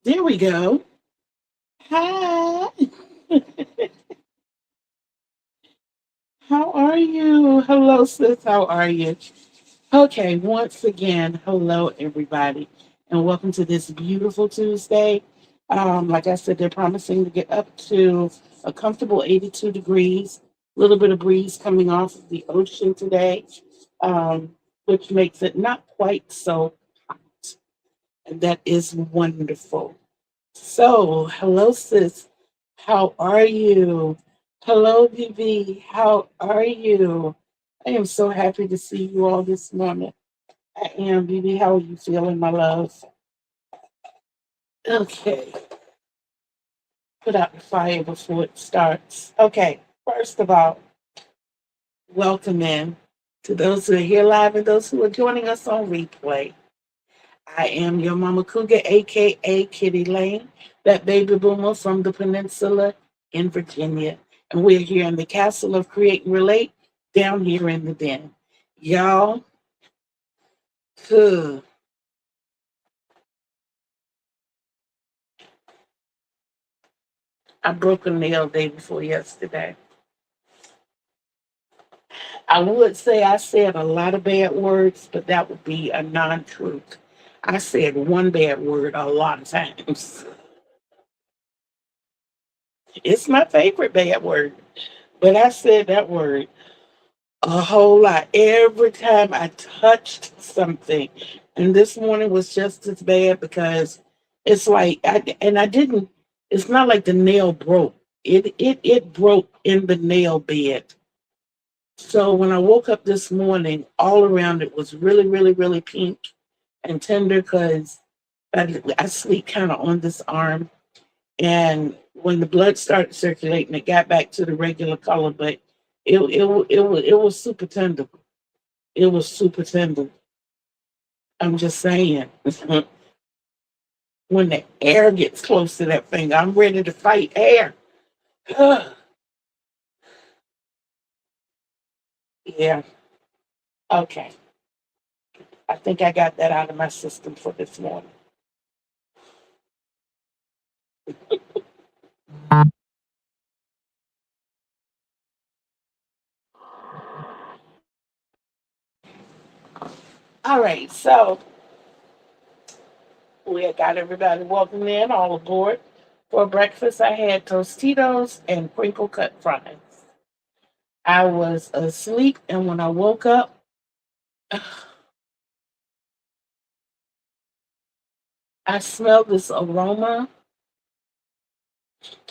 There we go. Hi. How are you? Hello, sis. How are you? Okay, once again, hello, everybody, and welcome to this beautiful Tuesday. Like I said, they're promising to get up to a comfortable 82 degrees, a little bit of breeze coming off of the ocean today, which makes it not quite so hot. And that is wonderful. So, hello, sis. How are you? Hello, Vivi. How are you? I am so happy to see you all this morning. I am, Vivi. How are you feeling, my love? Okay, put out the fire before it starts. Okay, first of all, welcome in to those who are here live and those who are joining us on replay. I am your Mama Cougar, aka Kitty Lane, that baby boomer from the peninsula in Virginia. And we're here in the castle of Create and Relate down here in the den. Y'all, huh, I broke a nail day before yesterday. I would say I said a lot of bad words, but that would be a non truth. I said one bad word a lot of times. It's my favorite bad word, but I said that word a whole lot every time I touched something. And this morning was just as bad because it's like I didn't. It's not like the nail broke. It broke in the nail bed. So when I woke up this morning, all around it was really, really, really pink and tender because I sleep kind of on this arm. And when the blood started circulating, it got back to the regular color, but it was super tender. It was super tender. I'm just saying, when the air gets close to that thing, I'm ready to fight air. Yeah. Okay. I think I got that out of my system for this morning. All right. So we got everybody welcome in, all aboard. For breakfast, I had Tostitos and crinkle cut fries. I was asleep, and when I woke up, I smelled this aroma,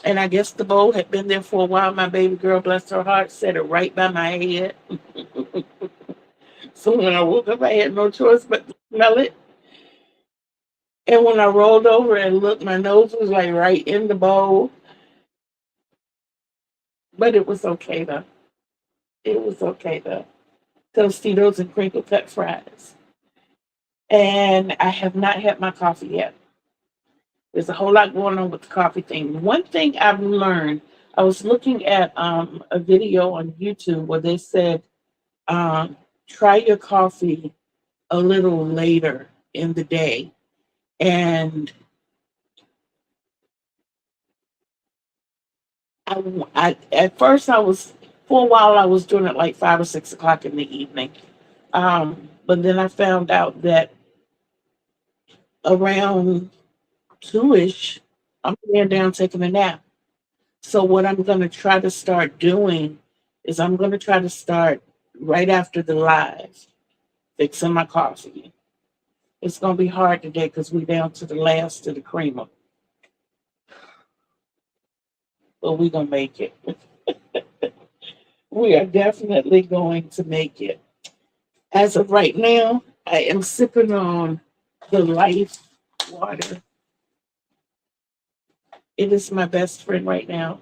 and I guess the bowl had been there for a while. My baby girl, bless her heart, set it right by my head. So when I woke up, I had no choice but to smell it. And when I rolled over and looked, my nose was like right in the bowl, but it was okay though. It was okay though. Tostitos and crinkle cut fries. And I have not had my coffee yet. There's a whole lot going on with the coffee thing. One thing I've learned, I was looking at a video on YouTube where they said, um, try your coffee a little later in the day. And at first I was, for a while, I was doing it like 5 or 6 o'clock in the evening. But then I found out that around 2ish, I'm laying down taking a nap. So what I'm going to try to start doing is I'm going to try to start right after the live, fixing my coffee. It's going to be hard today because we're down to the last of the creamer, but we're going to make it. We are definitely going to make it. As of right now, I am sipping on the life water. It is my best friend right now,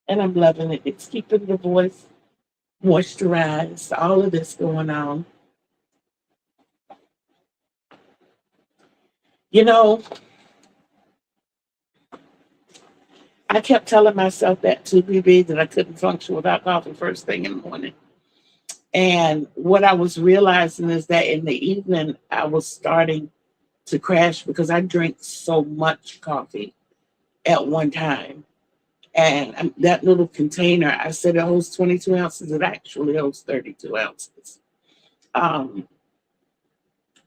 and I'm loving it. It's keeping the voice moisturized, all of this going on. You know, I kept telling myself that to be that I couldn't function without coffee first thing in the morning. And what I was realizing is that in the evening, I was starting to crash because I drink so much coffee at one time. And that little container, I said it holds 22 ounces. It actually holds 32 ounces. Um,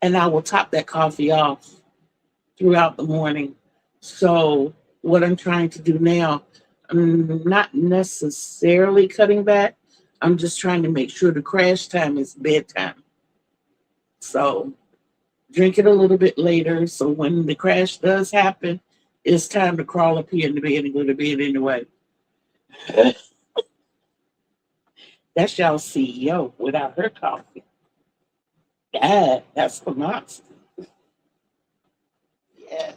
and I will top that coffee off throughout the morning. So what I'm trying to do now, I'm not necessarily cutting back. I'm just trying to make sure the crash time is bedtime. So drink it a little bit later. So when the crash does happen, it's time to crawl up here in the bed and go to bed anyway. That's y'all CEO without her coffee. That's the monster. Yeah.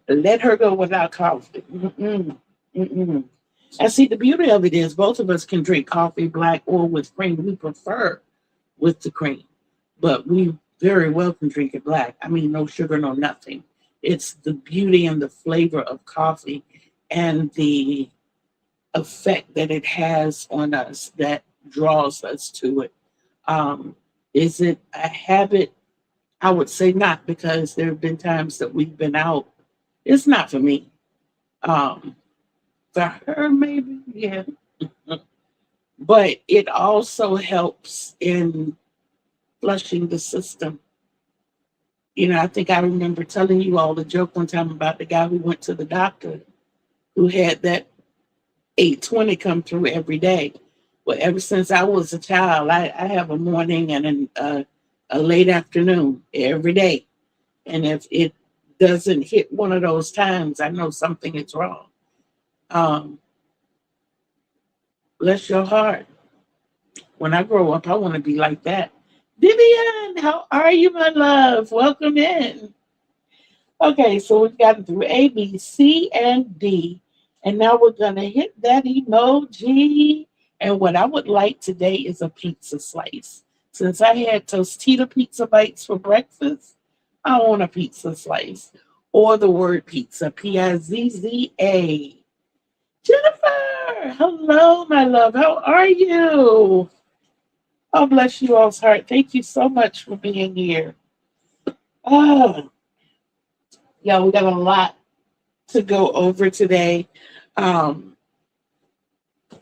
Let her go without coffee. Mm-mm. Mm-mm. And see, the beauty of it is both of us can drink coffee, black or with cream. We prefer with the cream, but we very well can drink it black. I mean, no sugar, no nothing. It's the beauty and the flavor of coffee and the effect that it has on us that draws us to it. Is it a habit? I would say not, because there have been times that we've been out. It's not for me. Um, for her, maybe, yeah. But it also helps in flushing the system. I think I remember telling you all the joke one time about the guy who went to the doctor who had that 820 come through every day. Well, ever since I was a child, I have a morning and a late afternoon every day. And if it doesn't hit one of those times, I know something is wrong. Um, Bless your heart. When I grow up, I want to be like that. Vivian, how are you, my love? Welcome in. Okay, so we've gotten through A, B, C, and D. And now we're going to hit that emoji. And what I would like today is a pizza slice. Since I had Tostita pizza bites for breakfast, I want a pizza slice. Or the word pizza, Pizza. Jennifer, hello, my love. How are you? Oh, bless you all's heart. Thank you so much for being here. Oh, yeah, we got a lot to go over today. Um,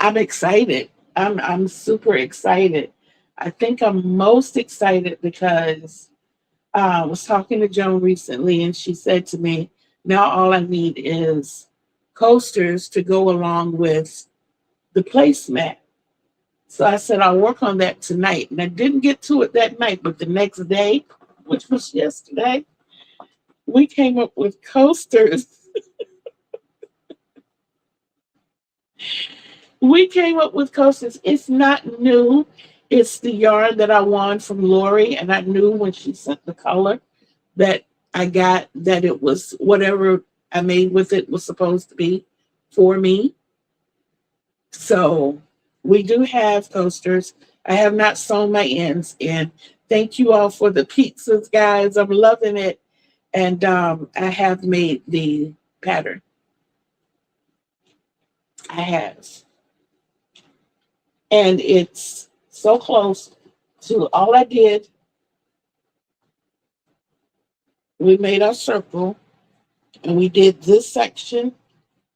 I'm excited. I'm super excited. I think I'm most excited because I was talking to Joan recently, and she said to me, "Now all I need is coasters to go along with the placemat." So I said, I'll work on that tonight. And I didn't get to it that night, but the next day, which was yesterday, we came up with coasters. We came up with coasters. It's not new. It's the yarn that I won from Lori. And I knew when she sent the color that I got that it was whatever I made with it was supposed to be for me. So we do have coasters. I have not sewn my ends in. Thank you all for the pizzas, guys. I'm loving it. And I have made the pattern. I have. And it's so close to all I did. We made our circle and we did this section.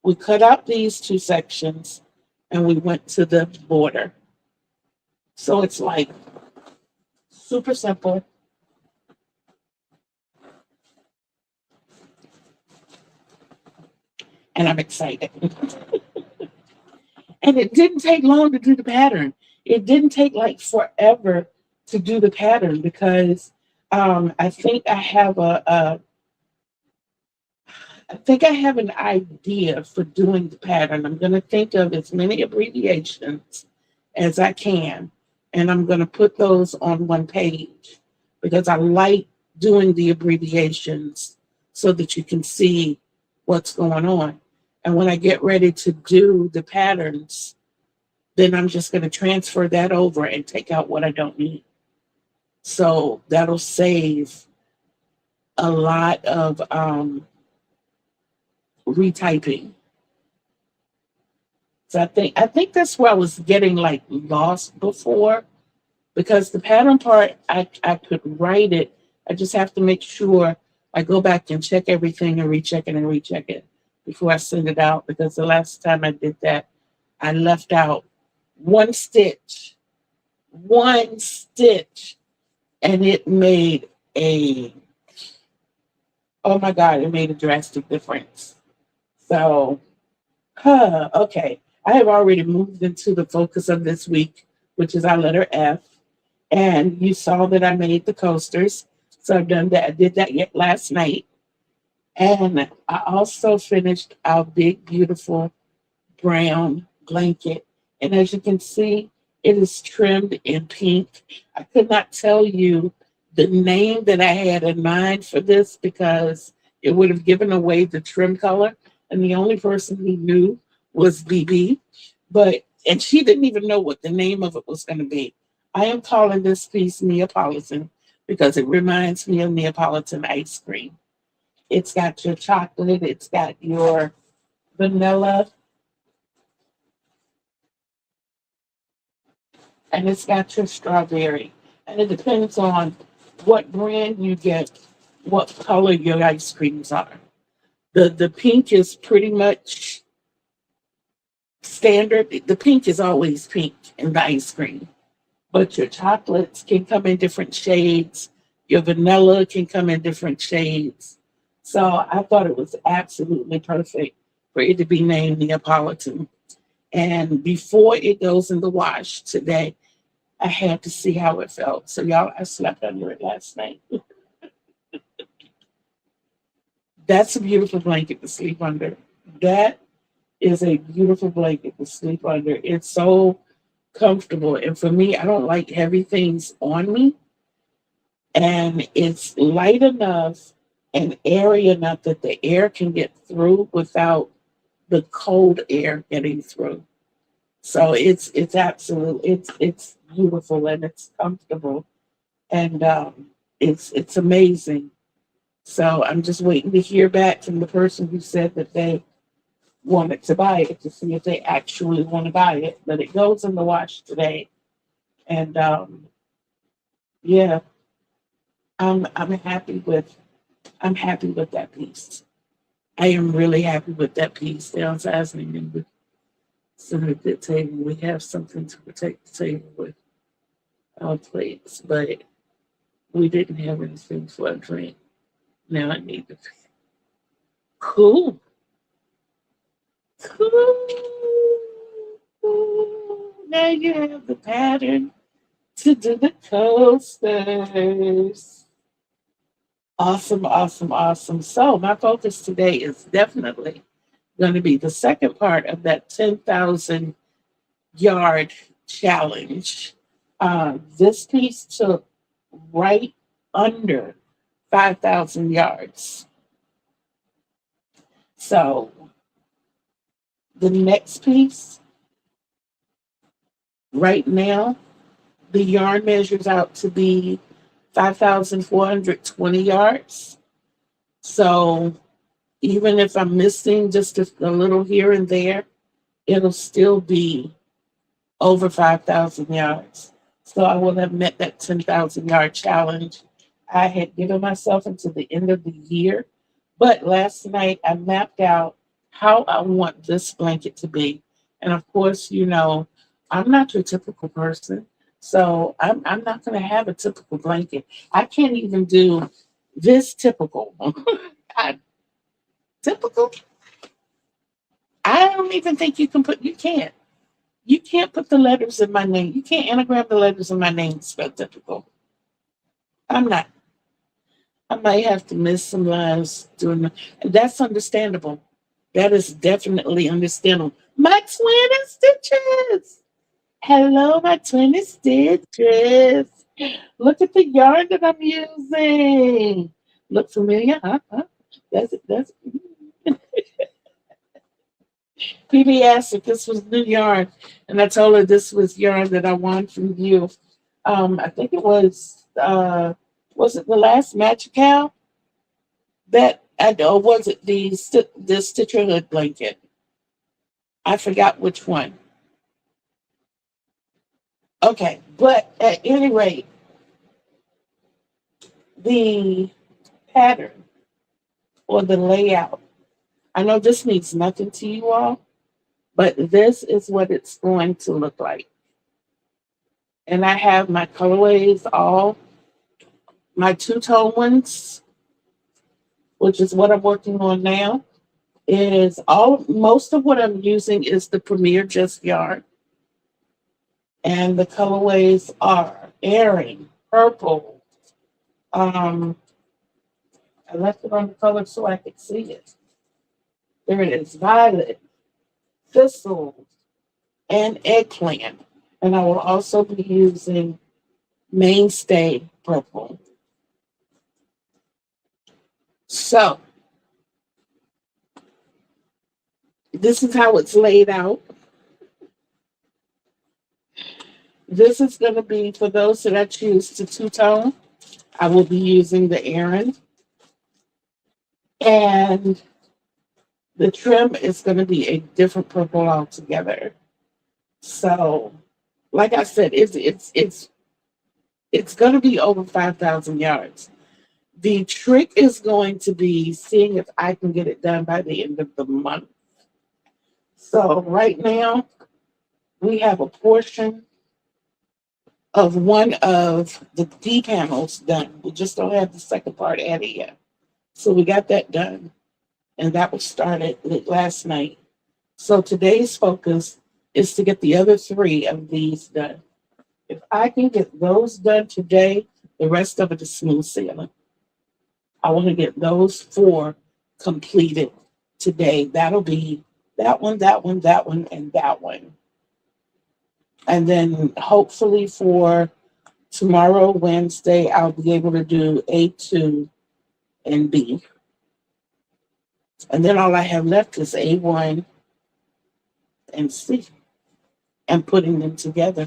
We cut out these two sections and we went to the border. So it's like super simple. And I'm excited. And it didn't take long to do the pattern. It didn't take like forever to do the pattern because I think I have I think I have an idea for doing the pattern. I'm going to think of as many abbreviations as I can, and I'm going to put those on one page because I like doing the abbreviations so that you can see what's going on. And when I get ready to do the patterns, then I'm just going to transfer that over and take out what I don't need. So that'll save a lot of retyping. So I think that's where I was getting lost before because the pattern part I could write it I just have to make sure I go back and check everything and recheck it and recheck it before I send it out, because the last time I did that, I left out one stitch, one stitch, and it made a, oh my God, it made a drastic difference. So, okay. I have already moved into the focus of this week, which is our letter F. And you saw that I made the coasters. So I've done that. I did that yet last night. And I also finished our big, beautiful brown blanket. And as you can see, it is trimmed in pink. I could not tell you the name that I had in mind for this because it would have given away the trim color. And the only person who knew was BB. And she didn't even know what the name of it was going to be. I am calling this piece Neapolitan because it reminds me of Neapolitan ice cream. It's got your chocolate, it's got your vanilla, and it's got your strawberry. And it depends on what brand you get, what color your ice creams are. The pink is pretty much standard. The pink is always pink in the ice cream. But your chocolates can come in different shades. Your vanilla can come in different shades. So I thought it was absolutely perfect for it to be named Neapolitan. And before it goes in the wash today, I had to see how it felt. So y'all, I slept under it last night. That's a beautiful blanket to sleep under. That is a beautiful blanket to sleep under. It's so comfortable. And for me, I don't like heavy things on me. And it's light enough and airy enough that the air can get through without the cold air getting through. So it's absolute it's beautiful and it's comfortable and it's amazing. So I'm just waiting to hear back from the person who said that they wanted to buy it to see if they actually want to buy it. But it goes in the wash today, and yeah, I'm happy with that piece. I am really happy with that piece. Downsizing and with some of the table, we have something to protect the table with our plates, but we didn't have anything for a drink. Now I need to. Cool. Cool. Now you have the pattern to do the coasters. Awesome, awesome, awesome. So my focus today is definitely going to be the second part of that 10,000 yard challenge. This piece took right under 5,000 yards. So the next piece, right now, the yarn measures out to be 5,420 yards. So even if I'm missing just a little here and there, it'll still be over 5,000 yards. So I will have met that 10,000 yard challenge. I had given myself until the end of the year, but last night I mapped out how I want this blanket to be. And of course, I'm not your typical person. So I'm not going to have a typical blanket. I can't even do this typical. I, typical? I don't even think you can't. You can't put the letters in my name. You can't anagram the letters in my name to spell typical. I'm not. I might have to miss some lines doing that. And that's understandable. That is definitely understandable. My twin stitches. Hello, my twin stitches. Look at the yarn that I'm using. Look familiar, huh? That's PB asked if this was new yarn, and I told her this was yarn that I won from you. I think it was it the last Magic Cow that I know, was it the Stitcher Hood blanket? I forgot which one. Okay, but at any rate, the pattern or the layout. I know this means nothing to you all, but this is what it's going to look like. And I have my colorways, all my two-tone ones, which is what I'm working on now. Is all most of what I'm using is the Premier Just yarn. And the colorways are airing, purple. Um, I left it on the color so I could see it. There it is, violet, thistle, and eggplant. And I will also be using mainstay purple. So this is how it's laid out. This is going to be for those that I choose to two-tone. I will be using the Aran. And the trim is going to be a different purple altogether. So, like I said, it's going to be over 5,000 yards. The trick is going to be seeing if I can get it done by the end of the month. So right now we have a portion of one of the D panels done. We just don't have the second part added yet. So we got that done, and that was started last night. So today's focus is to get the other three of these done. If I can get those done today, the rest of it is smooth sailing. I want to get those four completed today. That'll be that one, that one, that one, and that one. And then hopefully for tomorrow, Wednesday, I'll be able to do A2 and B. And then all I have left is A1 and C and putting them together.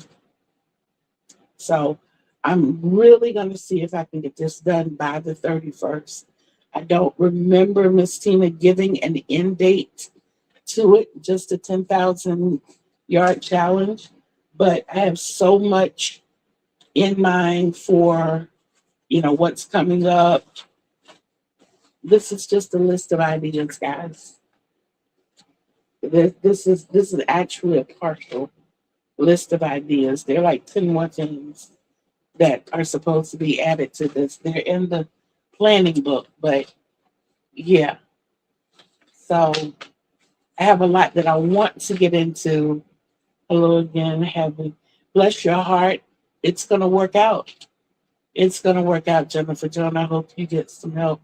So I'm really going to see if I can get this done by the 31st. I don't remember Miss Tina giving an end date to it, just a 10,000 yard challenge. But I have so much in mind for, what's coming up. This is just a list of ideas, guys. This is actually a partial list of ideas. There are like 10 more things that are supposed to be added to this. They're in the planning book, but yeah. So I have a lot that I want to get into. Hello again, Heaven. Bless your heart. It's going to work out. It's going to work out, Jennifer Joan. I hope you get some help.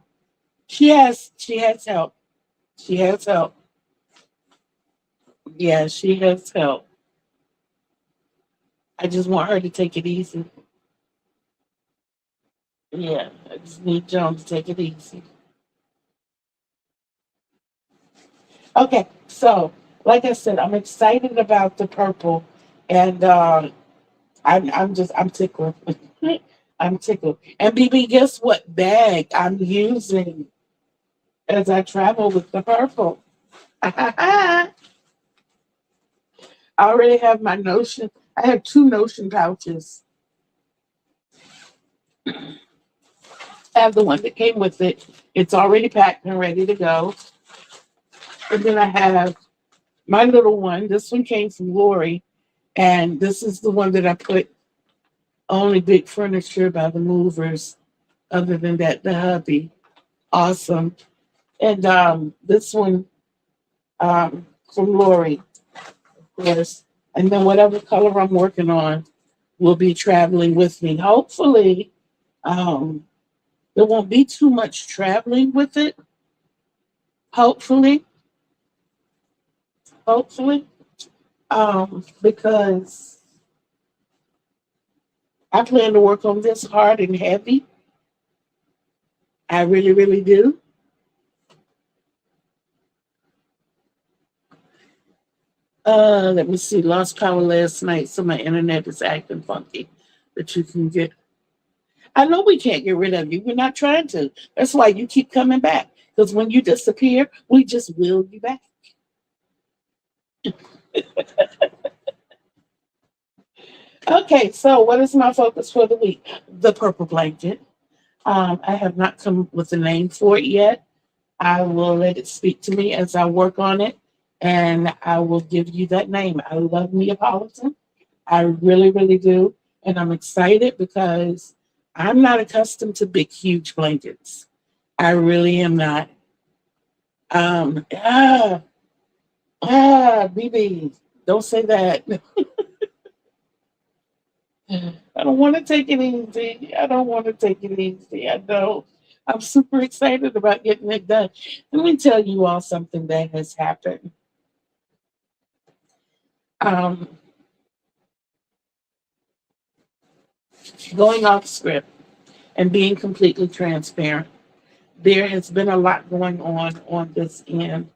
She has help. She has help. Yeah, she has help. I just want her to take it easy. Yeah, I just need Joan to take it easy. Okay, so like I said, I'm excited about the purple, and I'm tickled. I'm tickled. And BB, guess what bag I'm using as I travel with the purple? I already have my Notion. I have two Notion pouches. I have the one that came with it. It's already packed and ready to go. And then I have my little one. This one came from Lori. And this is the one that I put only big furniture by the movers. Other than that, the hubby. Awesome. And this one from Lori, of course. And then whatever color I'm working on will be traveling with me. Hopefully, um, there won't be too much traveling with it. Hopefully, hopefully, because I plan to work on this hard and heavy. I really, really do. Let me see. Lost power last night, so my internet is acting funky. But you can get. I know we can't get rid of you. We're not trying to. That's why you keep coming back. Because when you disappear, we just will you back. Okay, so what is my focus for the week? The purple blanket. I have not come with a name for it yet. I will let it speak to me as I work on it, and I will give you that name. I love Neapolitan. I really, really do. And I'm excited because I'm not accustomed to big, huge blankets. I really am not. Um, ah, BB, don't say that. I don't want to take it easy. I don't want to take it easy. I don't. I'm super excited about getting it done. Let me tell you all something that has happened. Um, Going off script and being completely transparent, there has been a lot going on this end.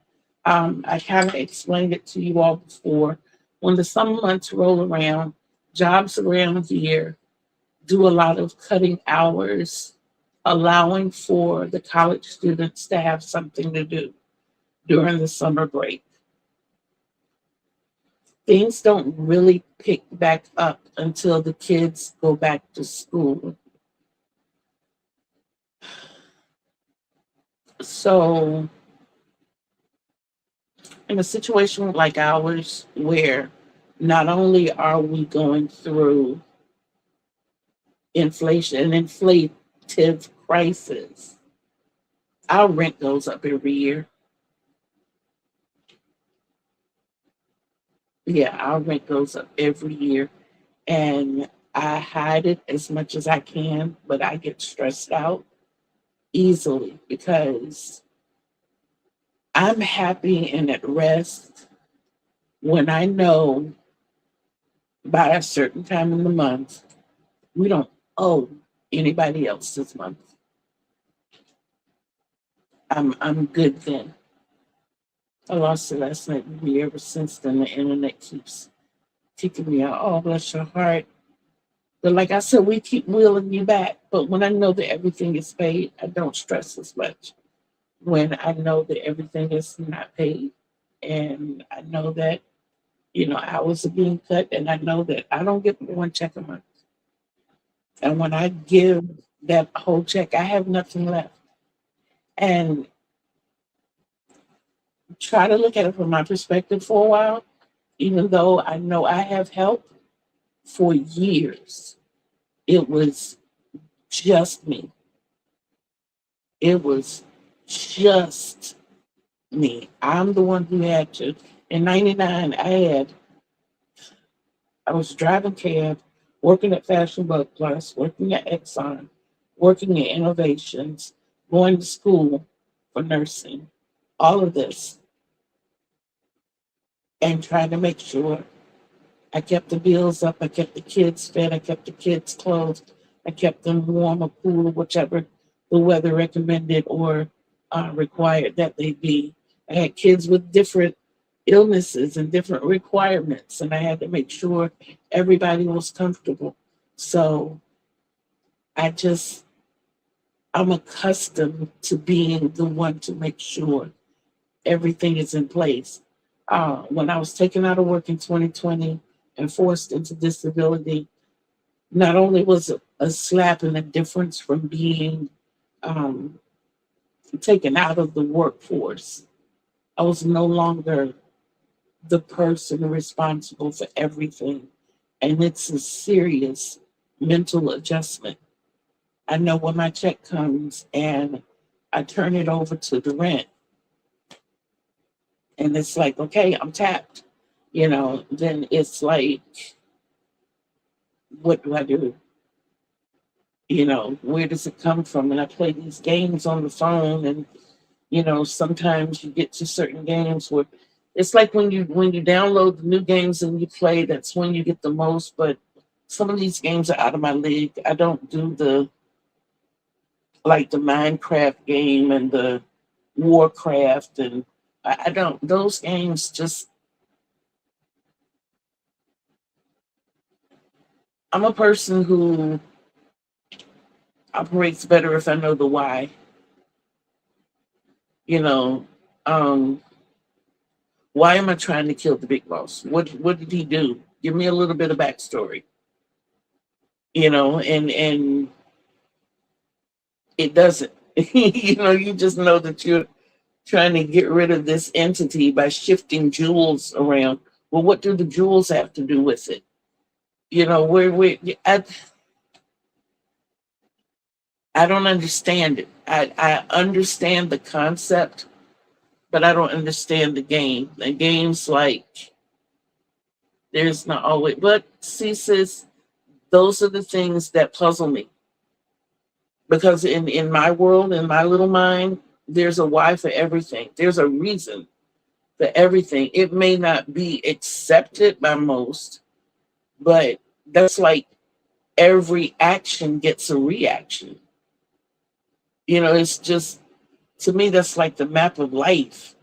I kind of explained it to you all before. When the summer months roll around, jobs around here do a lot of cutting hours, allowing for the college students to have something to do during the summer break. Things don't really pick back up until the kids go back to school. So, in a situation like ours, where not only are we going through inflation, an inflative crisis, our rent goes up every year. Yeah, our rent goes up every year. And I hide it as much as I can, but I get stressed out easily because I'm happy and at rest when I know by a certain time in the month we don't owe anybody else this month. I'm good then. I lost it last night. Ever since then, the internet keeps kicking me out. Oh, bless your heart. But like I said, we keep wheeling you back. But when I know that everything is paid, I don't stress as much. When I know that everything is not paid, and I know that hours are being cut, and I know that I don't get one check a month. And when I give that whole check, I have nothing left. And try to look at it from my perspective for a while, even though I know I have help for years. It was just me. It was just me. I'm the one who had to. In '99, I was driving cab, working at Fashion Bug Plus, working at Exxon, working at Innovations, going to school for nursing, all of this, and trying to make sure I kept the bills up, I kept the kids fed, I kept the kids clothed, I kept them warm or cool, whichever the weather recommended or required that they be. I had kids with different illnesses and different requirements, and I had to make sure everybody was comfortable. So I just, I'm accustomed to being the one to make sure everything is in place. When I was taken out of work in 2020 and forced into disability, not only was it a slap and a difference from being um, taken out of the workforce, I was no longer the person responsible for everything. And it's a serious mental adjustment. I know when my check comes and I turn it over to the rent, and it's like, okay, I'm tapped, then it's like, what do I do? Where does it come from? And I play these games on the phone, and sometimes you get to certain games where it's like when you download the new games and you play, that's when you get the most. But some of these games are out of my league. I don't do the like the Minecraft game and the Warcraft, and I don't. Those games just. I'm a person who operates better if I know the why. You know, um, why am I trying to kill the big boss? What did he do? Give me a little bit of backstory. And It doesn't. You just know that you're trying to get rid of this entity by shifting jewels around. Well, what do the jewels have to do with it? I, I don't understand it. I understand the concept, but I don't understand the game. The game's like there's not always. But see, sis, those are the things that puzzle me because in my world, in my little mind, there's a why for everything. There's a reason for everything. It may not be accepted by most, but that's like every action gets a reaction. It's just to me that's like the map of life.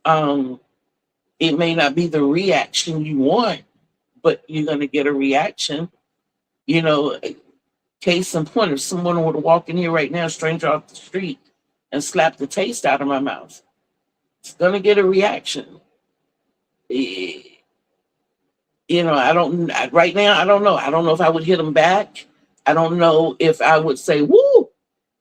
Um, it may not be the reaction you want, but you're gonna get a reaction. You know, Case in point, if someone were to walk in here right now, a stranger off the street, and slap the taste out of my mouth, it's gonna get a reaction. Eh, I don't right now. I don't know. I don't know if I would hit them back. I don't know if I would say "woo"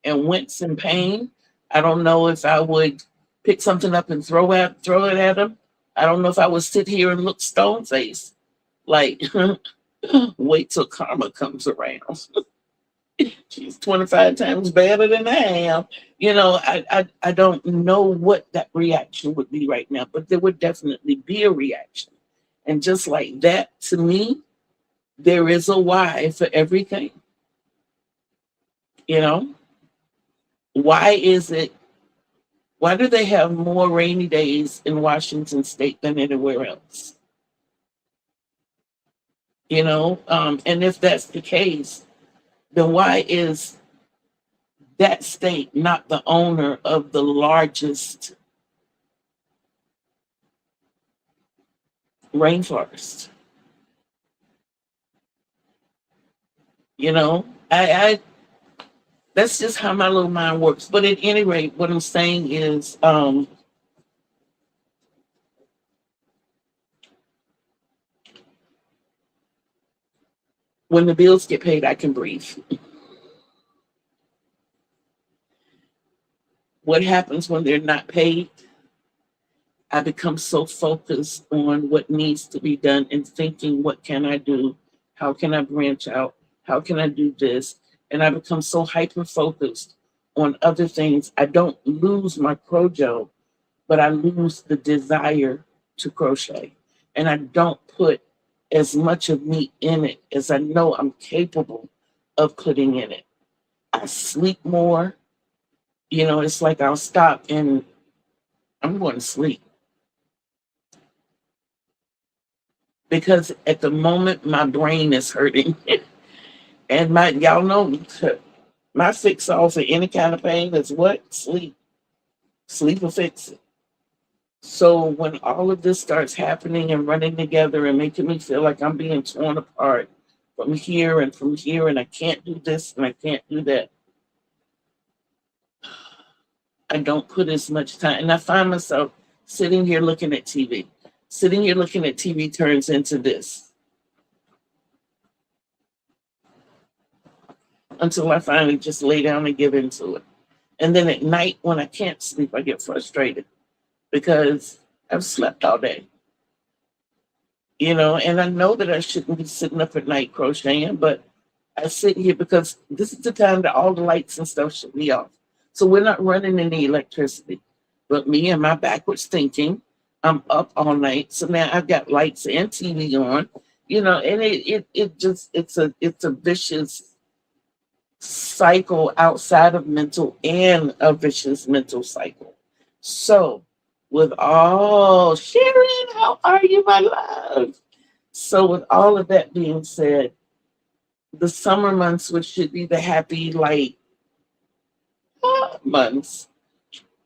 and wince in pain. I don't know if I would pick something up and throw it at them. I don't know if I would sit here and look stone faced, like wait till karma comes around. She's 25 times better than I am. I don't know what that reaction would be right now, but there would definitely be a reaction. And just like that, to me, there is a why for everything. You know, why is it? Why do they have more rainy days in Washington State than anywhere else? And if that's the case, then why is that state not the owner of the largest rainforest? I that's just how my little mind works. But at any rate, what I'm saying is, when the bills get paid, I can breathe. What happens when they're not paid? I become so focused on what needs to be done and thinking, what can I do? How can I branch out? How can I do this? And I become so hyper focused on other things. I don't lose my crojo, but I lose the desire to crochet. And I don't put as much of me in it as I know I'm capable of putting in it. I sleep more. It's like I'll stop and I'm going to sleep because at the moment my brain is hurting. And y'all know my fix all for any kind of pain is what? Sleep. Sleep will fix it. So when all of this starts happening and running together and making me feel like I'm being torn apart from here, and I can't do this and I can't do that, I don't put as much time. And I find myself sitting here looking at TV. Sitting here looking at TV turns into this until I finally just lay down and give into it. And then at night, when I can't sleep, I get frustrated because I've slept all day. And I know that I shouldn't be sitting up at night crocheting, but I sit here because this is the time that all the lights and stuff should be off. So we're not running any electricity. But me and my backwards thinking, I'm up all night. So now I've got lights and TV on, and it's a vicious cycle outside of mental and a vicious mental cycle. So with all Sharon, how are you, my love? So with all of that being said, the summer months, which should be the happy, light months,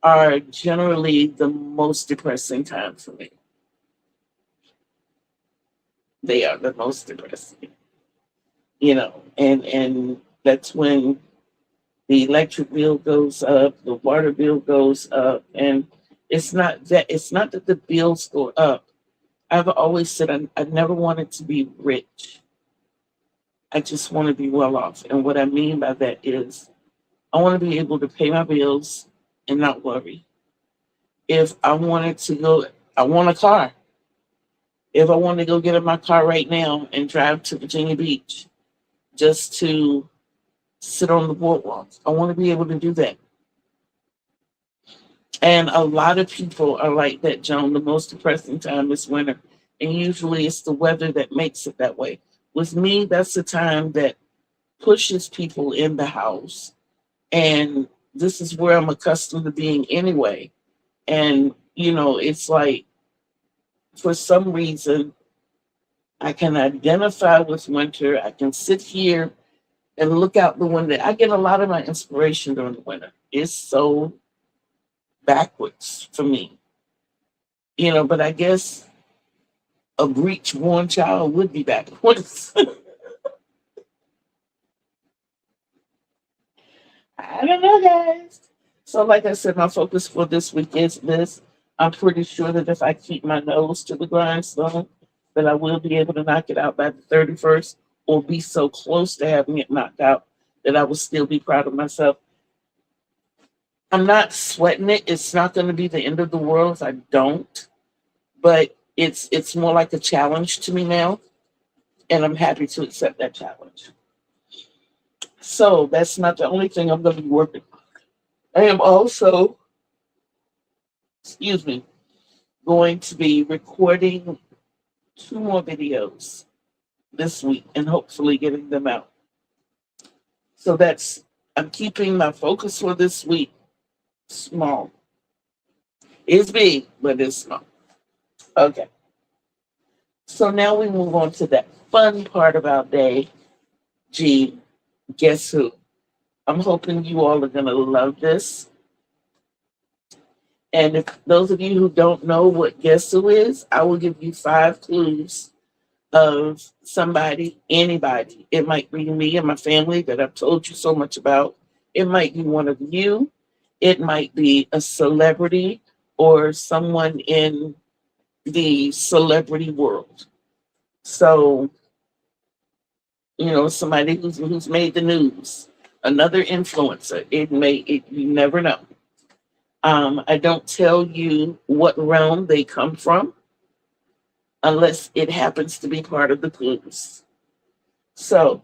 are generally the most depressing time for me. They are the most depressing, and that's when the electric bill goes up, the water bill goes up, and it's not that the bills go up. I've always said I never wanted to be rich. I just want to be well off. And what I mean by that is I want to be able to pay my bills and not worry. If I wanted to go, I want a car. If I want to go get in my car right now and drive to Virginia Beach just to sit on the boardwalk, I want to be able to do that. And a lot of people are like that, Joan. The most depressing time is winter. And usually it's the weather that makes it that way. With me, that's the time that pushes people in the house. And this is where I'm accustomed to being anyway. And, it's like for some reason, I can identify with winter. I can sit here and look out the window. I get a lot of my inspiration during the winter. It's so backwards for me, but I guess a breech born child would be backwards. I don't know, guys. So, like I said, my focus for this week is this. I'm pretty sure that if I keep my nose to the grindstone, that I will be able to knock it out by the 31st or be so close to having it knocked out that I will still be proud of myself. I'm not sweating it. It's not going to be the end of the world if I don't, but it's more like a challenge to me now, and I'm happy to accept that challenge. So that's not the only thing I'm going to be working on. I am also, excuse me, going to be recording 2 more videos this week and hopefully getting them out. So I'm keeping my focus for this week small. It's big, but it's small. Okay. So now we move on to that fun part of our day. Gee, guess who? I'm hoping you all are going to love this. And if those of you who don't know what guess who is, I will give you 5 clues of somebody, anybody. It might be me and my family that I've told you so much about. It might be one of you. It might be a celebrity or someone in the celebrity world. So, somebody who's made the news, another influencer. You never know. I don't tell you what realm they come from unless it happens to be part of the clues. So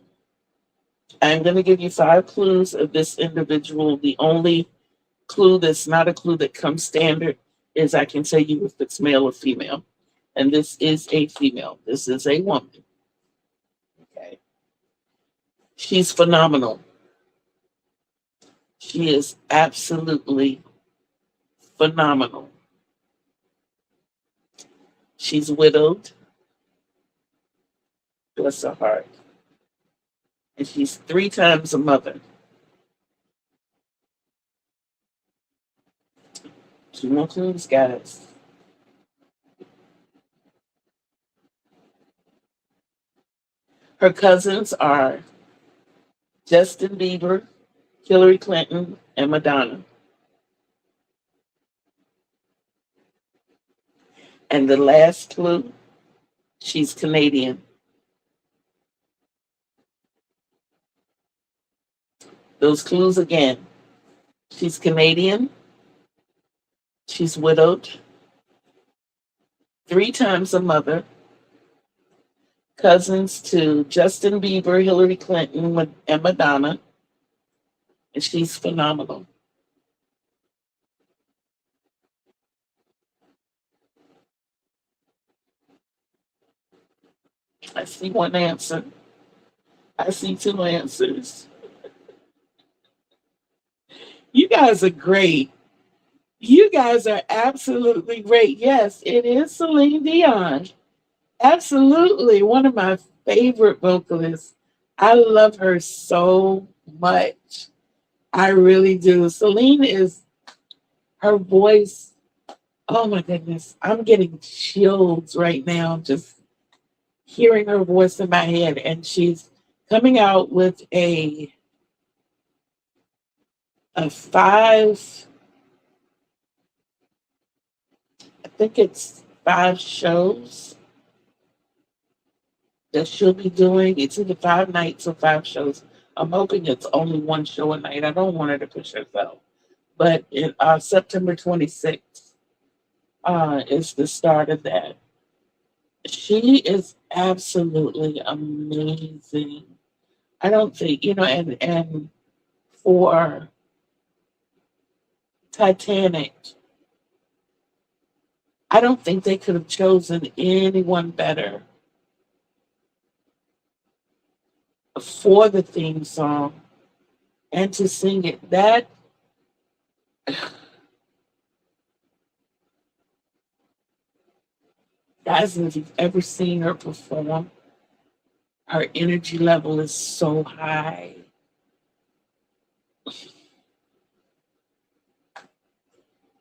I'm going to give you 5 clues of this individual. The only clue that's not a clue that comes standard is I can tell you if it's male or female. And this is a female. This is a woman. Okay. She's phenomenal. She is absolutely phenomenal. She's widowed. Bless her heart. And she's 3 times a mother. 2 more clues, guys. Her cousins are Justin Bieber, Hillary Clinton, and Madonna. And the last clue, she's Canadian. Those clues again. She's Canadian. She's widowed. 3 times a mother. Cousins to Justin Bieber, Hillary Clinton, and Madonna. And she's phenomenal. I see 1 answer. I see 2 answers. You guys are great. You guys are absolutely great. Yes, it is Celine Dion. Absolutely. One of my favorite vocalists. I love her so much. I really do. Celine is her voice. Oh my goodness. I'm getting chills right now just hearing her voice in my head. And she's coming out with a 5, I think it's 5 shows that she'll be doing. It's either 5 nights or 5 shows. I'm hoping it's only one show a night. I don't want her to push herself. But September 26th is the start of that. She is absolutely amazing. I don't think, and for Titanic, I don't think they could have chosen anyone better for the theme song and to sing it. That, guys, if you've ever seen her perform, her energy level is so high.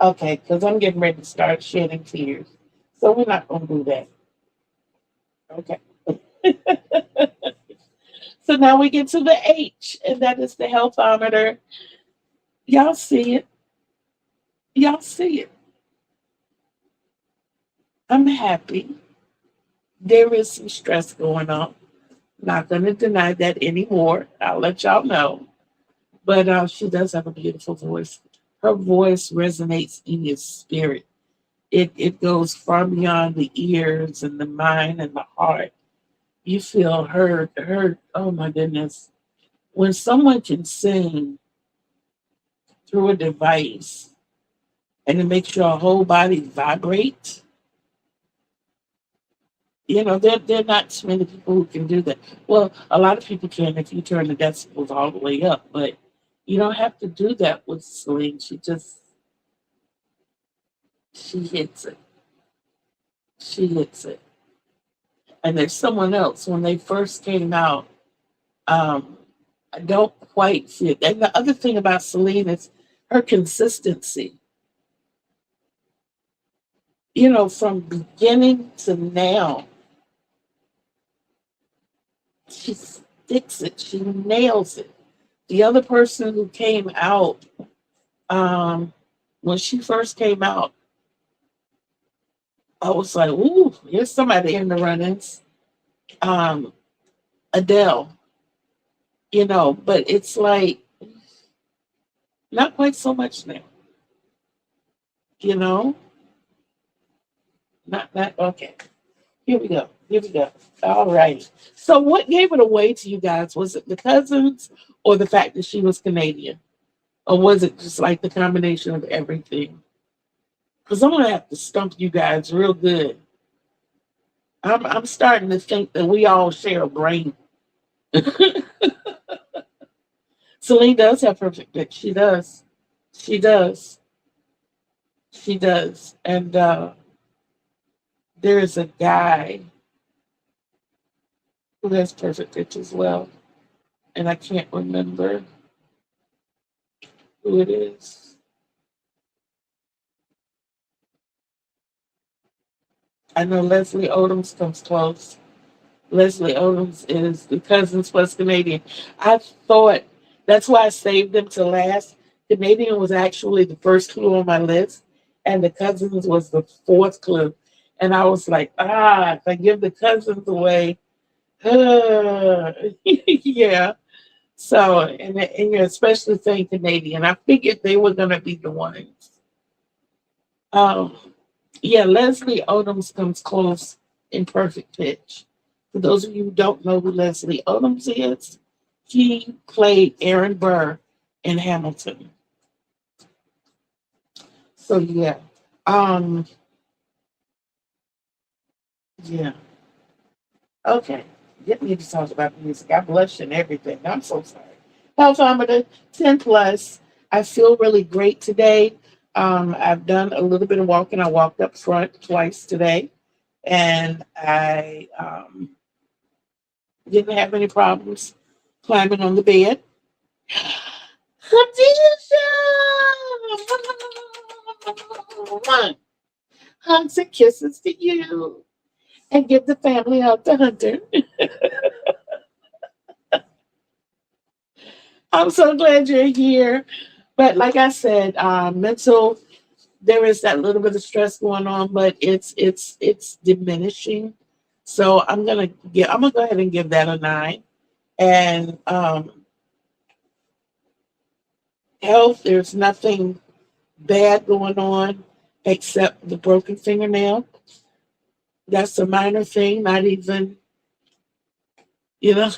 Okay, because I'm getting ready to start shedding tears. So we're not going to do that. Okay. So now we get to the H, and that is the healthometer. Y'all see it. Y'all see it. I'm happy. There is some stress going on. Not going to deny that anymore. I'll let y'all know. But she does have a beautiful voice. Her voice resonates in your spirit. It goes far beyond the ears and the mind and the heart. You feel heard. Oh my goodness. When someone can sing through a device and it makes your whole body vibrate, there are not too many people who can do that. Well, a lot of people can if you turn the decibels all the way up, but you don't have to do that with Celine. She hits it. She hits it. And there's someone else when they first came out. Um, I don't quite see it. And the other thing about Celine is her consistency. From beginning to now, she sticks it. She nails it. The other person who came out, um, when she first came out, I was like, "Ooh, here's somebody in the runnings." Um, Adele, but it's like not quite so much now. You know, not okay. Here we go. Here we go. All right. So, what gave it away to you guys? Was it the cousins or the fact that she was Canadian? Or was it just like the combination of everything? Because I'm going to have to stump you guys real good. I'm starting to think that we all share a brain. Celine does have perfect pitch. She does. She does. She does. And there is a guy who has perfect pitch as well. And I can't remember who it is. I know Leslie Odoms comes close. Leslie Odoms is the cousins plus Canadian. I thought that's why I saved them to last. Canadian was actually the first clue on my list, and the cousins was the fourth clue. And I was like, if I give the cousins away, yeah. So, and you're especially saying Canadian. I figured they were going to be the ones. Um, yeah, Leslie Odoms comes close in perfect pitch. For those of you who don't know who Leslie Odoms is, he played Aaron Burr in Hamilton. So yeah. Um, yeah. Okay. Get me to talk about music. I blush and everything. I'm so sorry. Healthometer 10 plus. I feel really great today. I've done a little bit of walking. I walked up front twice today, and I didn't have any problems climbing on the bed. Khadijah! Hugs and kisses to you. And give the family hug to Hunter. I'm so glad you're here. But like I said, mental, there is that little bit of stress going on, but it's diminishing. So I'm gonna go ahead and give that a 9. And Health, there's nothing bad going on except the broken fingernail. That's a minor thing, not even, you know.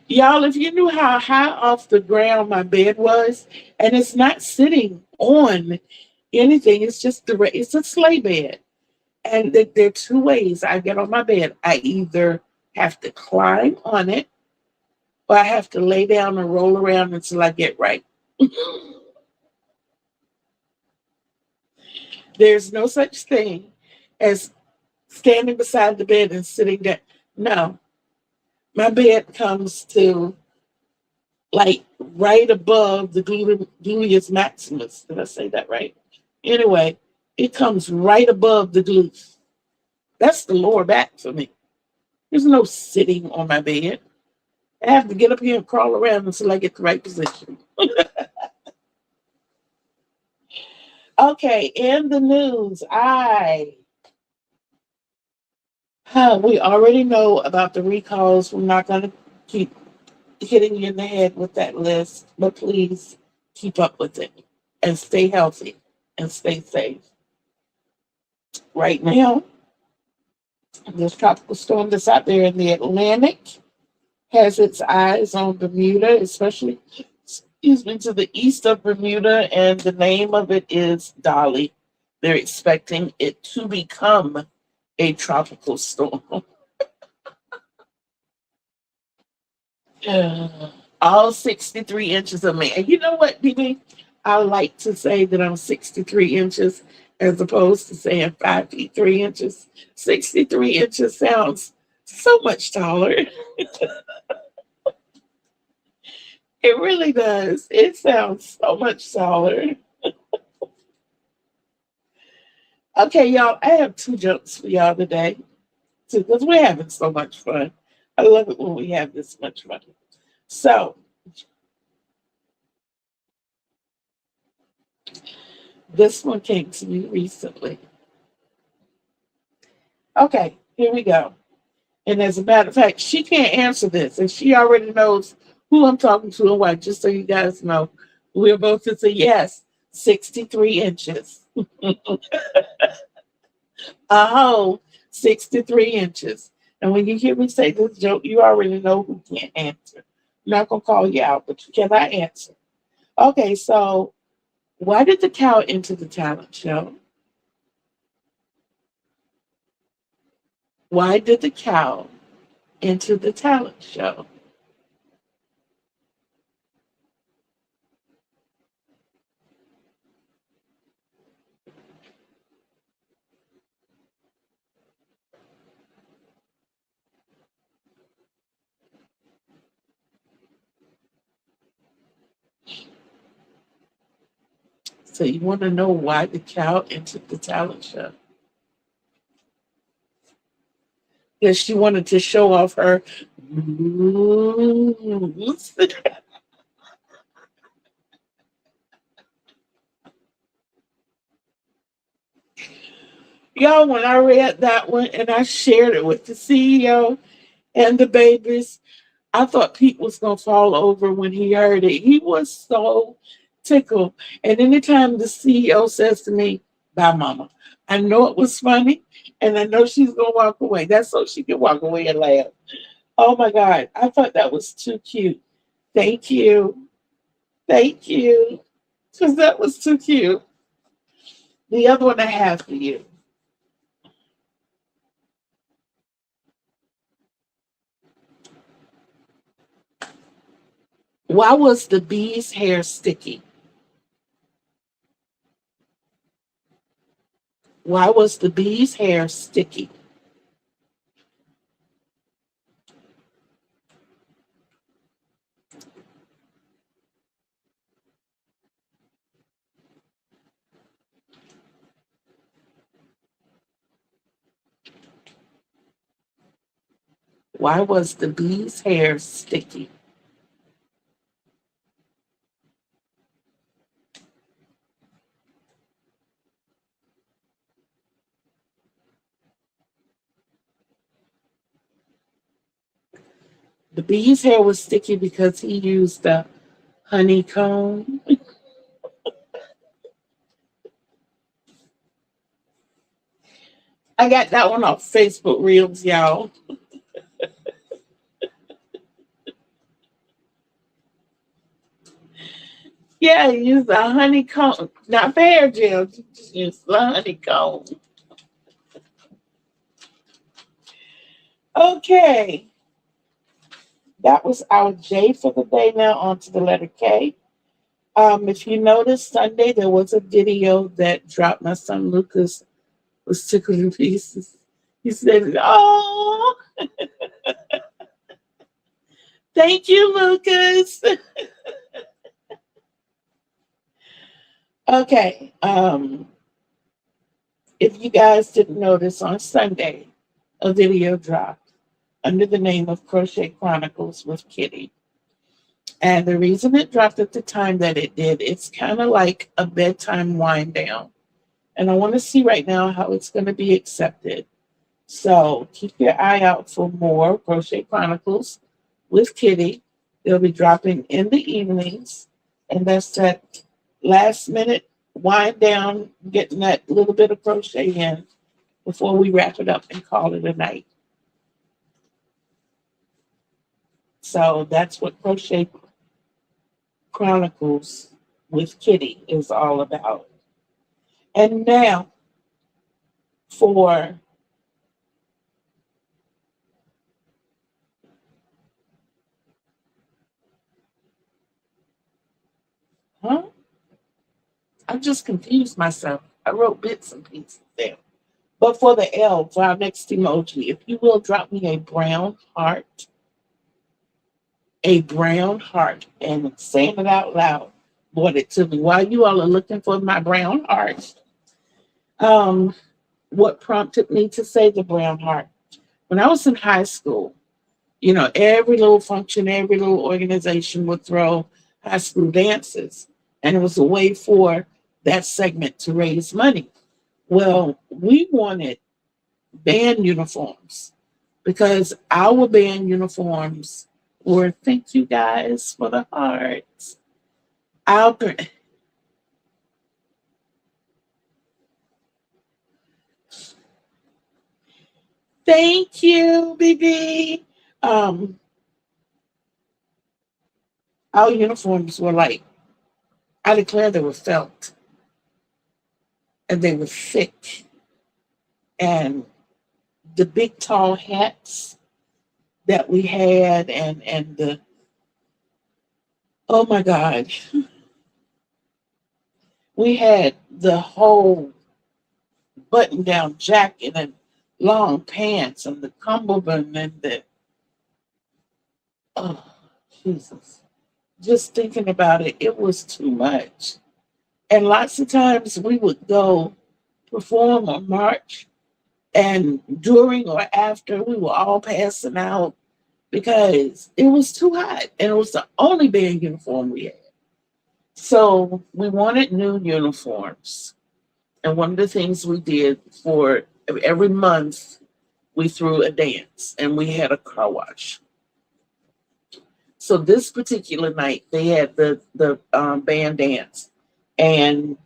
Y'all, if you knew how high off the ground my bed was, and it's not sitting on anything, it's just it's a sleigh bed. And there are two ways I get on my bed. I either have to climb on it or I have to lay down and roll around until I get right. There's no such thing as standing beside the bed and sitting down. No, my bed comes to like right above the gluteus maximus. Did I say that right? Anyway, it comes right above the glutes. That's the lower back for me. There's no sitting on my bed. I have to get up here and crawl around until I get the right position. Okay, in the news, we already know about the recalls. We're not going to keep hitting you in the head with that list, but please keep up with it and stay healthy and stay safe. Right now, this tropical storm that's out there in the Atlantic has its eyes on Bermuda, especially, excuse me, to the east of Bermuda, and the name of it is Dolly. They're expecting it to become a tropical storm. All 63 inches of me. And you know what, BB? I like to say that I'm 63 inches as opposed to saying 5 feet 3 inches. 63 inches sounds so much taller. It really does. It sounds so much taller. Okay, y'all, I have two jokes for y'all today, too, because we're having so much fun. I love it when we have this much fun. So, this one came to me recently. Okay, here we go. And as a matter of fact, she can't answer this, and she already knows who I'm talking to and why, just so you guys know. We're both to say yes, 63 inches. A whole 63 inches. And when you hear me say this joke, you already know who can't answer. I'm not going to call you out, but you cannot answer. Okay, so why did the cow enter the talent show? Why did the cow enter the talent show? So you want to know why the cow entered the talent show? Because she wanted to show off her moves. Y'all, when I read that one and I shared it with the CEO and the babies, I thought Pete was going to fall over when he heard it. He was so tickled. And anytime the CEO says to me, bye, mama, I know it was funny and I know she's going to walk away. That's so she can walk away and laugh. Oh my God. I thought that was too cute. Thank you. Thank you. Because that was too cute. The other one I have for you. Why was the bee's hair sticky? Why was the bee's hair sticky? Why was the bee's hair sticky? The bee's hair was sticky because he used the honeycomb. I got that one off Facebook Reels, y'all. Yeah, he used the honeycomb. Not for hair gel, just used the honeycomb. Okay, that was our J for the day. Now on to the letter K. If you noticed Sunday, there was a video that dropped. My son Lucas was tickled in pieces. He said, "Oh, thank you, Lucas." Okay. If you guys didn't notice, on Sunday, a video dropped under the name of Crochet Chronicles with Kitty. And the reason it dropped at the time that it did, it's kind of like a bedtime wind down. And I want to see right now how it's going to be accepted. So keep your eye out for more Crochet Chronicles with Kitty. They'll be dropping in the evenings. And that's that last minute wind down, getting that little bit of crochet in before we wrap it up and call it a night. So that's what Crochet Chronicles with Kitty is all about. And now for huh? I just confused myself. I wrote bits and pieces there. But for the L, for our next emoji, if you will drop me a brown heart, and saying it out loud brought it to me. While you all are looking for my brown heart, um, what prompted me to say the brown heart? When I was in high school, you know, every little function, every little organization would throw high school dances, and it was a way for that segment to raise money. Well, we wanted band uniforms because our band uniforms were, thank you guys for the hearts. Our, thank you, BB. Um, our uniforms were like, I declare they were felt and they were thick. And the big tall hats that we had and the oh my God, we had the whole button down jacket and long pants and the cummerbund and the oh Jesus. Just thinking about it, it was too much. And lots of times we would go perform or march, and during or after we were all passing out because it was too hot and it was the only band uniform we had. So we wanted new uniforms. And one of the things we did for every month, we threw a dance and we had a car wash. So this particular night, they had the band dance, and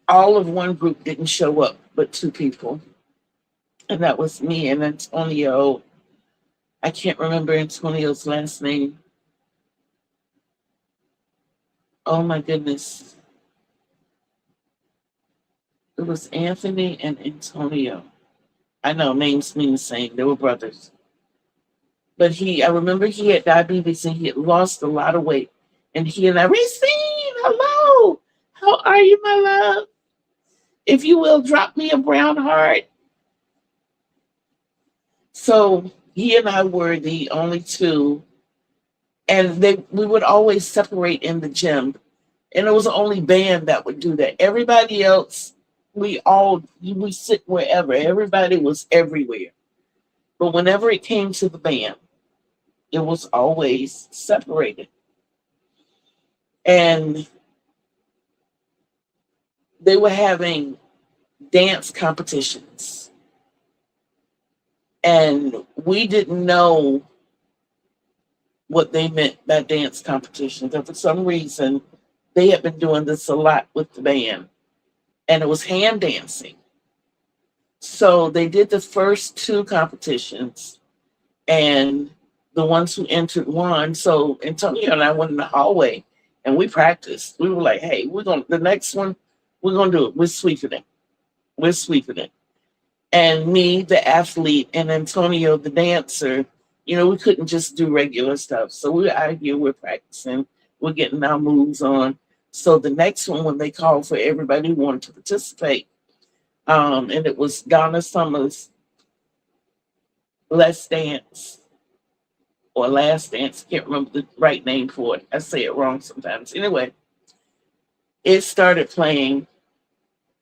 all of one group didn't show up, but two people, and that was me and Antonio. I can't remember Antonio's last name. Oh my goodness, it was Anthony and Antonio. I know names mean the same. They were brothers. But I remember he had diabetes and he had lost a lot of weight. And he and I, Racine, hello. How are you, my love? If you will, drop me a brown heart. So he and I were the only two. And we would always separate in the gym. And it was the only band that would do that. Everybody else, we sit wherever. Everybody was everywhere. But whenever it came to the band, it was always separated. And they were having dance competitions. And we didn't know what they meant by dance competitions. And for some reason, they had been doing this a lot with the band, and it was hand dancing. So they did the first two competitions, and the ones who entered won. So Antonio and I went in the hallway and we practiced. We were like, hey, the next one, we're gonna do it. We're sweeping it. We're sweeping it. And me, the athlete, and Antonio, the dancer, we couldn't just do regular stuff. So we're out here, we're practicing, we're getting our moves on. So the next one, when they called for everybody who wanted to participate, and it was Donna Summer's Let's Dance or Last Dance. Can't remember the right name for it. I say it wrong sometimes. Anyway, it started playing,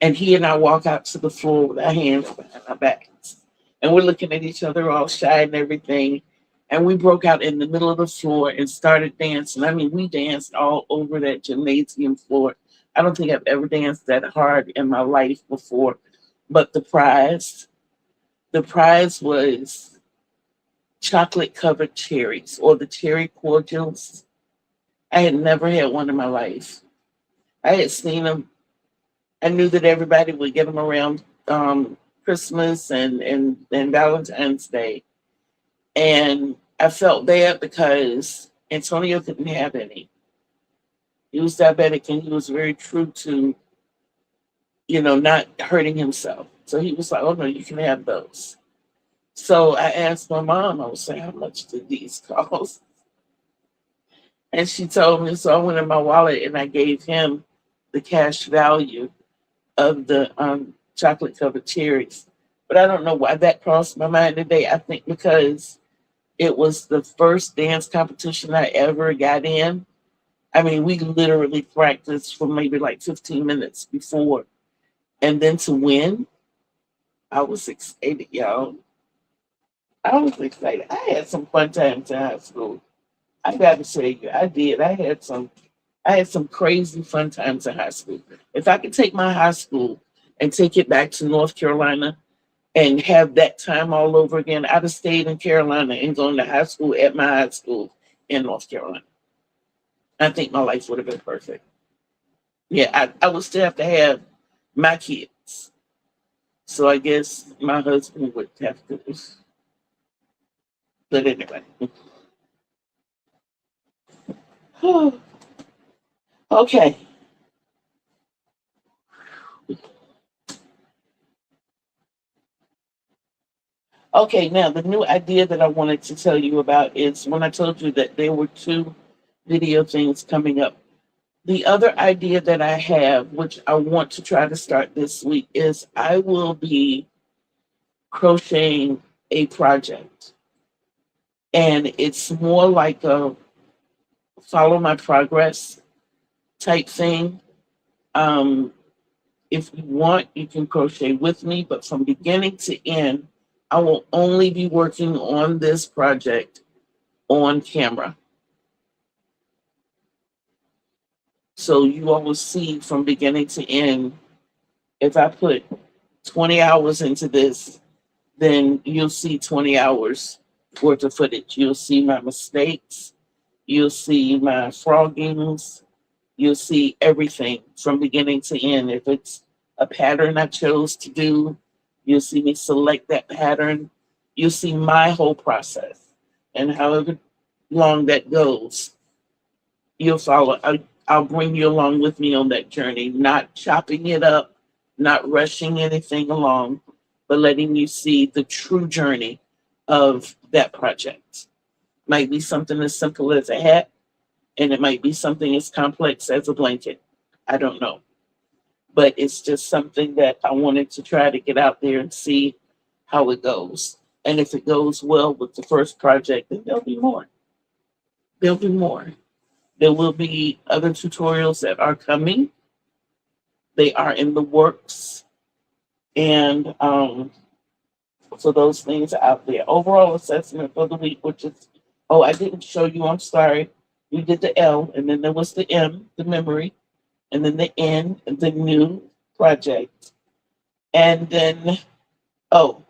and he and I walk out to the floor with our hands behind our backs. And we're looking at each other all shy and everything. And we broke out in the middle of the floor and started dancing. I mean, we danced all over that gymnasium floor. I don't think I've ever danced that hard in my life before. But the prize was chocolate covered cherries, or the cherry cordials. I had never had one in my life. I had seen them. I knew that everybody would get them around Christmas and Valentine's Day. And I felt bad because Antonio couldn't have any. He was diabetic and he was very true to, not hurting himself. So he was like, oh no, you can have those. So I asked my mom, I was like, how much did these cost? And she told me, so I went in my wallet and I gave him the cash value of the chocolate covered cherries. But I don't know why that crossed my mind today. I think because it was the first dance competition I ever got in. I mean, we literally practiced for maybe like 15 minutes before. And then to win, I was excited, y'all. I was excited. I had some fun times in high school. I gotta say you, I did. I had some crazy fun times in high school. If I could take my high school and take it back to North Carolina and have that time all over again, I'd have stayed in Carolina and gone to high school at my high school in North Carolina. I think my life would have been perfect. Yeah, I would still have to have my kids. So I guess my husband would have to. But anyway. Okay. Okay, now the new idea that I wanted to tell you about is when I told you that there were two video things coming up. The other idea that I have, which I want to try to start this week, is I will be crocheting a project. And it's more like a follow my progress type thing. Um, if you want, you can crochet with me, but from beginning to end, I will only be working on this project on camera. So you all will see from beginning to end. If I put 20 hours into this, then you'll see 20 hours worth of footage. You'll see my mistakes. You'll see my froggings. You'll see everything from beginning to end. If it's a pattern I chose to do, you'll see me select that pattern. You'll see my whole process. And however long that goes, you'll follow. I'll bring you along with me on that journey, not chopping it up, not rushing anything along, but letting you see the true journey of that project. Might be something as simple as a hat, and it might be something as complex as a blanket. I don't know. But it's just something that I wanted to try to get out there and see how it goes. And if it goes well with the first project, then there'll be more. There'll be more. There will be other tutorials that are coming. They are in the works. And so those things are out there. Overall assessment for the week, which is, oh, I didn't show you, I'm sorry. We did the L, and then there was the M, the memory, and then the N, the new project. And then, oh,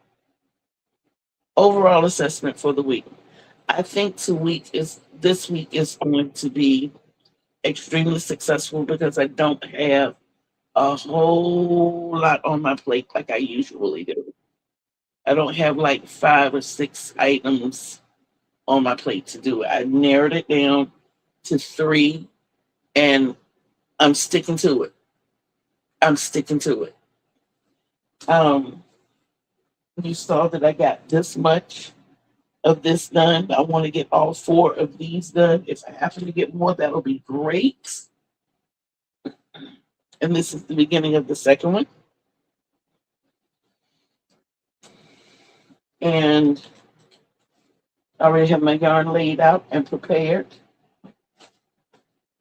Overall assessment for the week. I think this week is going to be extremely successful because I don't have a whole lot on my plate like I usually do. I don't have like 5 or 6 items on my plate to do. I narrowed it down to 3 and I'm sticking to it. I'm sticking to it. Um, you saw that I got this much of this done. I want to get all 4 of these done. If I happen to get more, that'll be great. And this is the beginning of the second one. And I already have my yarn laid out and prepared.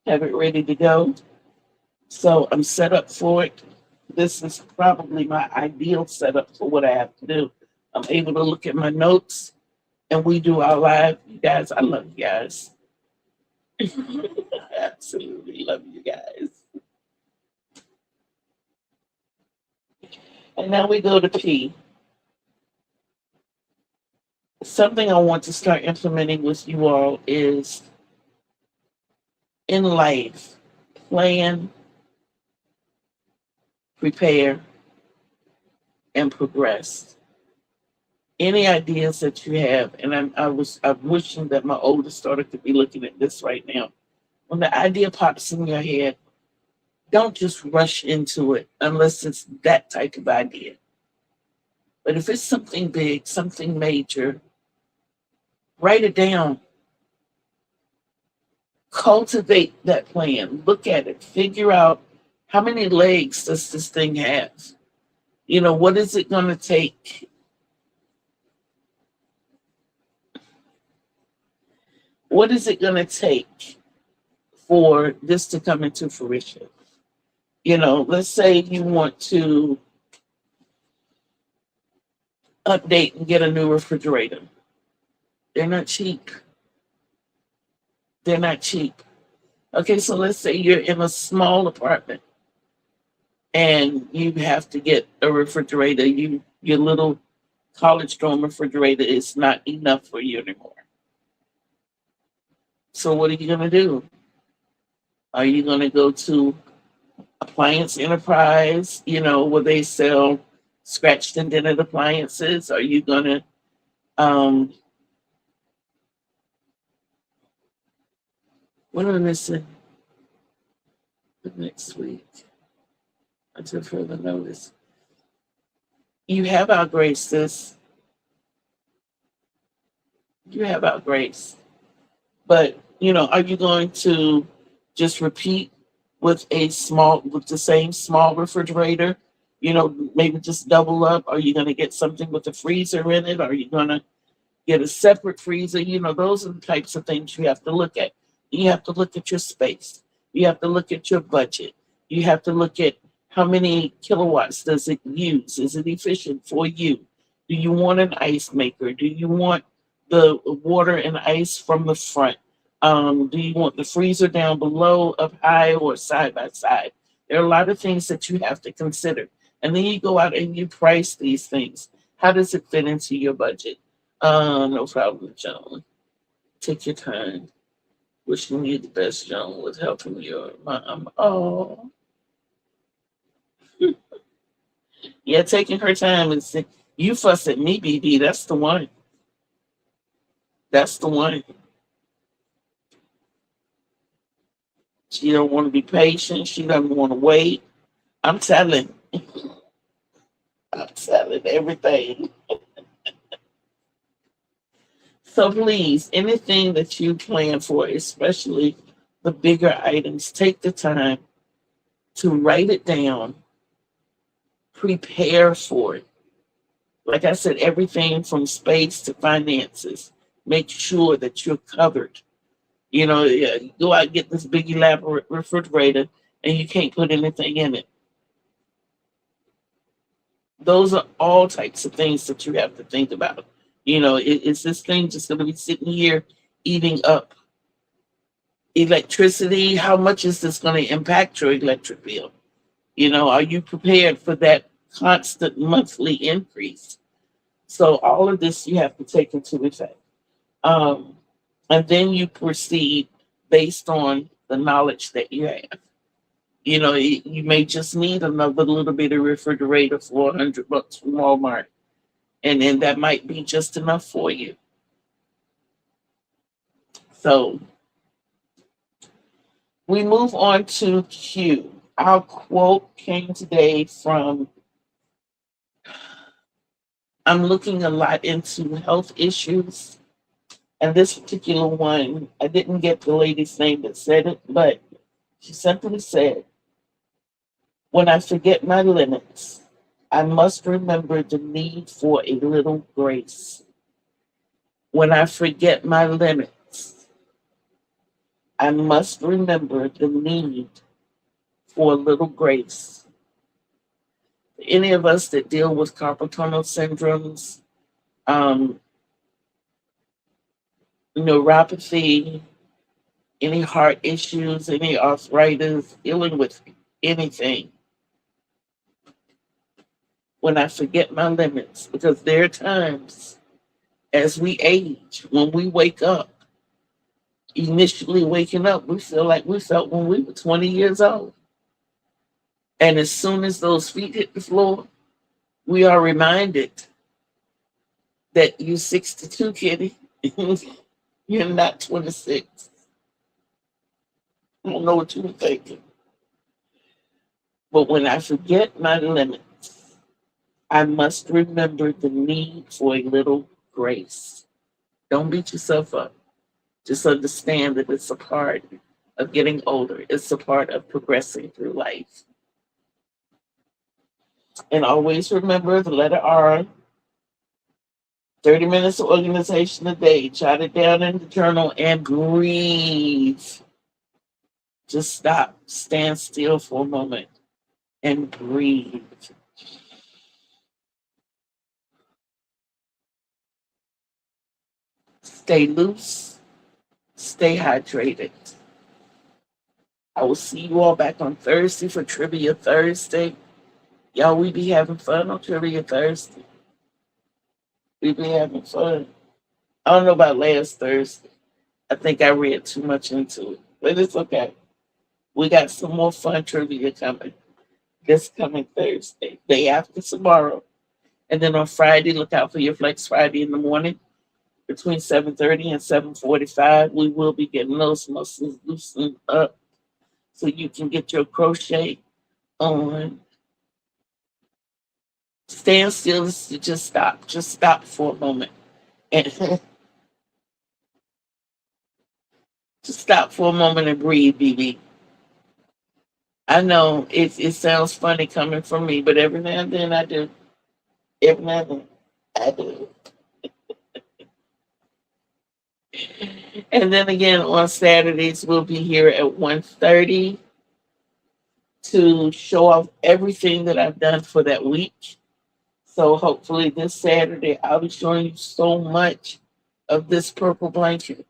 Have it ready to go. So I'm set up for it. This is probably my ideal setup for what I have to do. I'm able to look at my notes and we do our live. You guys, I love you guys. I absolutely love you guys. And now we go to P. Something I want to start implementing with you all is in life, plan, prepare, and progress. Any ideas that you have, and I'm wishing that my oldest daughter could be looking at this right now. When the idea pops in your head, don't just rush into it unless it's that type of idea. But if it's something big, something major, write it down. Cultivate that plan. Look at it. Figure out how many legs does this thing have? You know, what is it going to take? What is it going to take for this to come into fruition? You know, let's say you want to update and get a new refrigerator. They're not cheap. They're not cheap. Okay, so let's say you're in a small apartment and you have to get a refrigerator. Your little college dorm refrigerator is not enough for you anymore. So what are you going to do? Are you going to go to Appliance Enterprise, you know, where they sell scratched and dented appliances? Are you going to what am I missing for next week? Until further notice. You have our grace, sis. You have our grace. But, you know, are you going to just repeat with the same small refrigerator? You know, maybe just double up? Are you going to get something with a freezer in it? Are you going to get a separate freezer? You know, those are the types of things you have to look at. You have to look at your space. You have to look at your budget. You have to look at how many kilowatts does it use? Is it efficient for you? Do you want an ice maker? Do you want the water and ice from the front? Do you want the freezer down below, up high, or side by side? There are a lot of things that you have to consider. And then you go out and you price these things. How does it fit into your budget? No problem, Joan. Take your time. Wishing you the best, Joan, with helping your mom. Oh. Yeah, taking her time and say, you fuss at me, BB. That's the one. That's the one. She don't want to be patient. She doesn't want to wait. I'm telling. I'm telling everything. So please, anything that you plan for, especially the bigger items, take the time to write it down, prepare for it. Like I said, everything from space to finances. Make sure that you're covered. You know, you go out and get this big elaborate refrigerator and you can't put anything in it. Those are all types of things that you have to think about. You know, is this thing just going to be sitting here eating up electricity? How much is this going to impact your electric bill? You know, are you prepared for that constant monthly increase? So all of this you have to take into effect. Um, and then you proceed based on the knowledge that you have. You know, you may just need another little bit of refrigerator for $100 from Walmart, and then that might be just enough for you. So we move on to Q. Our quote came today from, I'm looking a lot into health issues. And this particular one, I didn't get the lady's name that said it, but she simply said, when I forget my limits, I must remember the need for a little grace. When I forget my limits, I must remember the need for a little grace. Any of us that deal with carpal tunnel syndromes, um, neuropathy, any heart issues, any arthritis, dealing with anything, when I forget my limits, because there are times as we age, when we wake up, initially waking up, we feel like we felt when we were 20 years old. And as soon as those feet hit the floor, we are reminded that you're 62, kitty. You're not 26. I don't know what you were thinking. But when I forget my limits, I must remember the need for a little grace. Don't beat yourself up. Just understand that it's a part of getting older. It's a part of progressing through life. And always remember the letter R, 30 minutes of organization a day. Jot it down in the journal and breathe. Just stop, stand still for a moment and breathe. Stay loose, stay hydrated. I will see you all back on Thursday for Trivia Thursday. Y'all, we be having fun on Trivia Thursday. We be having fun. I don't know about last Thursday. I think I read too much into it, but it's okay. We got some more fun trivia coming this coming Thursday, day after tomorrow. And then on Friday, look out for your Flex Friday in the morning between 7:30 and 7:45. We will be getting those muscles loosened up so you can get your crochet on. Stand still, just stop. Just stop for a moment. And just stop for a moment and breathe, BB. I know it sounds funny coming from me, but every now and then I do. Every now and then I do. And then again on Saturdays we'll be here at 1:30 to show off everything that I've done for that week. So hopefully this Saturday I'll be showing you so much of this purple blanket.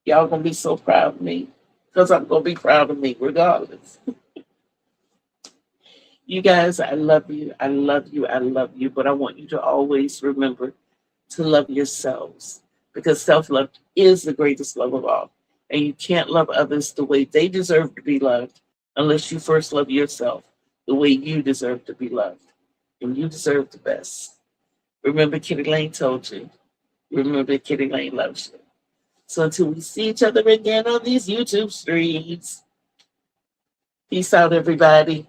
Y'all gonna be so proud of me because I'm gonna be proud of me regardless. You guys, I love you. I love you. I love you. But I want you to always remember to love yourselves because self love is the greatest love of all. And you can't love others the way they deserve to be loved unless you first love yourself the way you deserve to be loved. And you deserve the best. Remember, Kitty Lane told you. Remember, Kitty Lane loves you. So until we see each other again on these YouTube streams, peace out, everybody.